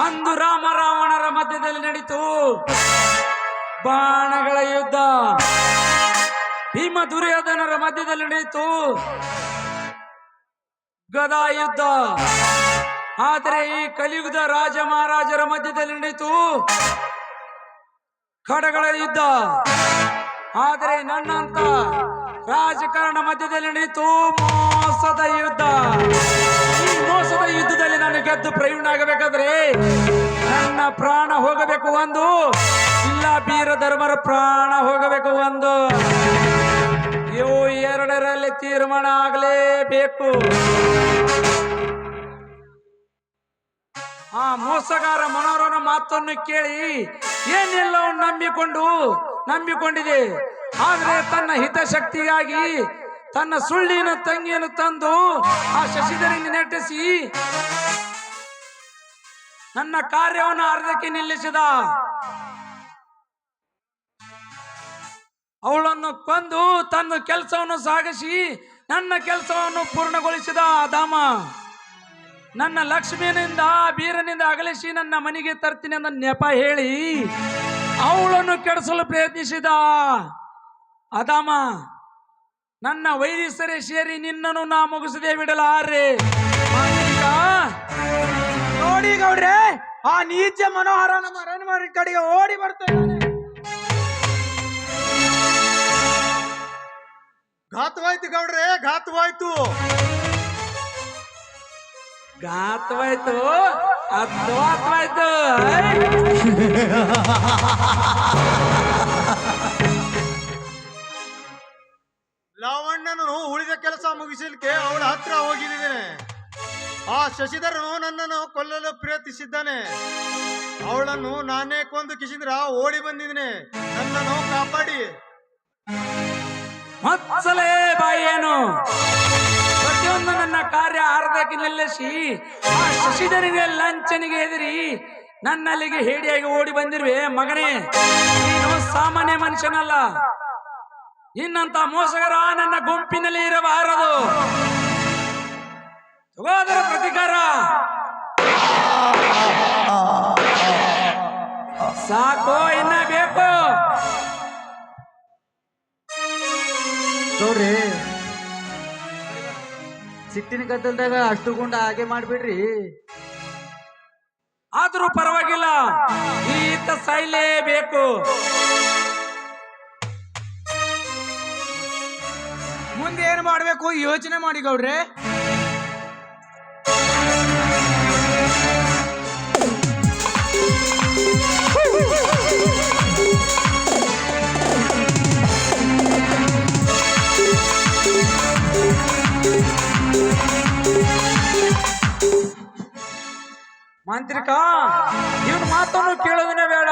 ಅಂದು ರಾಮ ರಾವಣರ ಮಧ್ಯದಲ್ಲಿ ನಡೀತು ಬಾಣಗಳ ಯುದ್ಧ. ಭೀಮ ದುರ್ಯೋಧನರ ಮಧ್ಯದಲ್ಲಿ ನಡೆಯಿತು ಗದಾ ಯುದ್ಧ. ಆದರೆ ಈ ಕಲಿಯುಗದ ರಾಜ ಮಹಾರಾಜರ ಮಧ್ಯದಲ್ಲಿ ನಡೆಯಿತು ಖಡ್ಗಗಳ ಯುದ್ಧ. ಆದರೆ ನನ್ನಂತ ರಾಜಕಾರಣ ಮಧ್ಯದಲ್ಲಿ ನಡೆಯಿತು ಮೋಸದ ಯುದ್ಧ. ಈ ಮೋಸದ ಯುದ್ಧದಲ್ಲಿ ನಾನು ಗೆದ್ದು ಪ್ರವೀಣ ಆಗಬೇಕಾದ್ರೆ ನನ್ನ ಪ್ರಾಣ ಹೋಗಬೇಕು ಒಂದು, ಇಲ್ಲ ವೀರ ಧರ್ಮರ ಪ್ರಾಣ ಹೋಗಬೇಕು ಒಂದು. ಇವು ಎರಡರಲ್ಲಿ ತೀರ್ಮಾನ ಆಗಲೇಬೇಕು. ಆ ಮೋಸಗಾರ ಮನೋರನ ಮಾತನ್ನು ಕೇಳಿ ಏನೆಲ್ಲವನ್ನು ನಂಬಿಕೊಂಡಿದೆ. ಆದರೆ ತನ್ನ ಹಿತಶಕ್ತಿಗಾಗಿ ತನ್ನ ಸುಳ್ಳಿನ ತಂಗಿಯನ್ನು ತಂದು ಆ ಶಶಿಧರನಿಗೆ ನೆಟ್ಟಿಸಿ ನನ್ನ ಕಾರ್ಯವನ್ನು ಅರ್ಧಕ್ಕೆ ನಿಲ್ಲಿಸಿದ. ಅವಳನ್ನು ಕೊಂದು ತನ್ನ ಕೆಲಸವನ್ನು ಸಾಗಿಸಿ ನನ್ನ ಕೆಲಸವನ್ನು ಪೂರ್ಣಗೊಳಿಸಿದ ಧಾಮ. ನನ್ನ ಲಕ್ಷ್ಮಿಯಿಂದ ಬೀರನಿಂದ ಅಗಲಿಸಿ ನನ್ನ ಮನೆಗೆ ತರ್ತೀನಿ ಅಂತ ನೆಪ ಹೇಳಿ ಅವಳನ್ನು ಕೆಡಿಸಲು ಪ್ರಯತ್ನಿಸಿದ ಅದಾಮ. ನನ್ನ ವೈರಿಸರೇ ಸೇರಿ ನಿನ್ನನ್ನು ನಾ ಮುಗಿಸದೆ ಬಿಡಲಾರೆ. ನೋಡಿ ಗೌಡ್ರೆ, ಆ ನೀಚ ಮನೋಹರ ನಮ್ಮ ಅರಣ್ಯ ಕಡೆಗೆ ಓಡಿ ಬರ್ತೇನೆ. ಘಾತವಾಯ್ತು ಗೌಡ್ರೆ, ಘಾತವಾಯ್ತು. ಅರ್ಥವಾಯ್ತು. ಲಾವಣ್ಣನು ಉಳಿದ ಕೆಲಸ ಮುಗಿಸಲಿಕ್ಕೆ ಅವಳ ಹತ್ರ ಹೋಗಿದ್ದೇನೆ. ಆ ಶಶಿಧರನು ನನ್ನನ್ನು ಕೊಲ್ಲಲು ಪ್ರಯತ್ನಿಸಿದ್ದಾನೆ. ಅವಳನ್ನು ನಾನೇ ಕೊಂದು ಕಿಸಿದ್ರ ಓಡಿ ಬಂದಿದ್ದೇನೆ. ನನ್ನನ್ನು ಕಾಪಾಡಿ. ಮತ್ಸಲೇ ಬಾಯಿಯೇನು ಪ್ರತಿಯೊಂದು ನನ್ನ ಕಾರ್ಯ ಅರ್ಧಕ್ಕೆ ನಿಲ್ಲಿಸಿ ಆ ಶಶಿಧರನಿಗೆ ಲಂಚನಿಗೆ ಹೆದರಿ ನನ್ನಲ್ಲಿಗೆ ಹೇಡಿಯಾಗಿ ಓಡಿ ಬಂದಿರುವೆ. ಮಗನೇ, ನೀನು ಸಾಮಾನ್ಯ ಮನುಷ್ಯನಲ್ಲ. ನಿನ್ನಂತ ಮೋಸಗಾರ ನನ್ನ ಗುಂಪಿನಲ್ಲಿ ಇರಬಾರದು. ಸಹೋದರ ಪ್ರತಿಕಾರ ಸಾಕೋ, ಇನ್ನ ಬೇಕು? ನೋಡ್ರಿ, ಸಿಟ್ಟಿನ ಗದ್ದಲ್ದಾಗ ಅಷ್ಟು ಗುಂಡ ಹಾಗೆ ಮಾಡ್ಬಿಡ್ರಿ. ಆದ್ರೂ ಪರವಾಗಿಲ್ಲ, ಈತ ಸಾಯ್ಲೇಬೇಕು. ಮುಂದೆ ಏನು ಮಾಡ್ಬೇಕು ಯೋಚನೆ ಮಾಡಿ ಗೌಡ್ರೆ. ಮಾಂತ್ರಿಕ, ಇವನು ಮಾತನ್ನು ಕೇಳೋದನ್ನ ಬೇಡ.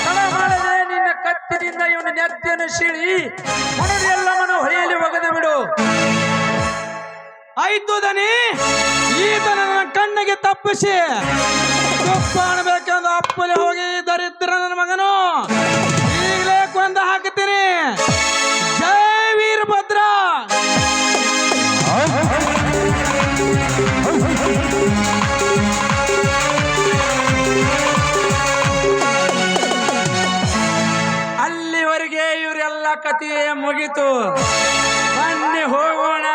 ತಡ ಮಾಡದೆ ನಿನ್ನ ಕತ್ತಿನಿಂದ ಇವನು ನೆತ್ತಿಯನ್ನು ಸೀಳಿ ಮನದೆಲ್ಲವನ್ನು ಹೊಳೆಯಲ್ಲಿ ಒಗೆದು ಬಿಡು. ಆಯ್ತು ದನಿ, ಈತ ನನ್ನ ಕಣ್ಣಿಗೆ ತಪ್ಪಿಸಿ ತುಪ್ಪ ಅನ್ಬೇಕೆಂದು ಅಪ್ಪಲೆ ಹೋಗಿ ದರಿದ್ರ ನನ್ನ ಮಗನು ಈಗಲೇ ಕೊಂದು ಹಾಕುತ್ತೀನಿ. ಜೈ ವೀರಭದ್ರ. ಅಲ್ಲಿವರೆಗೆ ಇವರೆಲ್ಲ ಕಥೆ ಮುಗಿತು. ಬನ್ನಿ ಹೋಗೋಣ.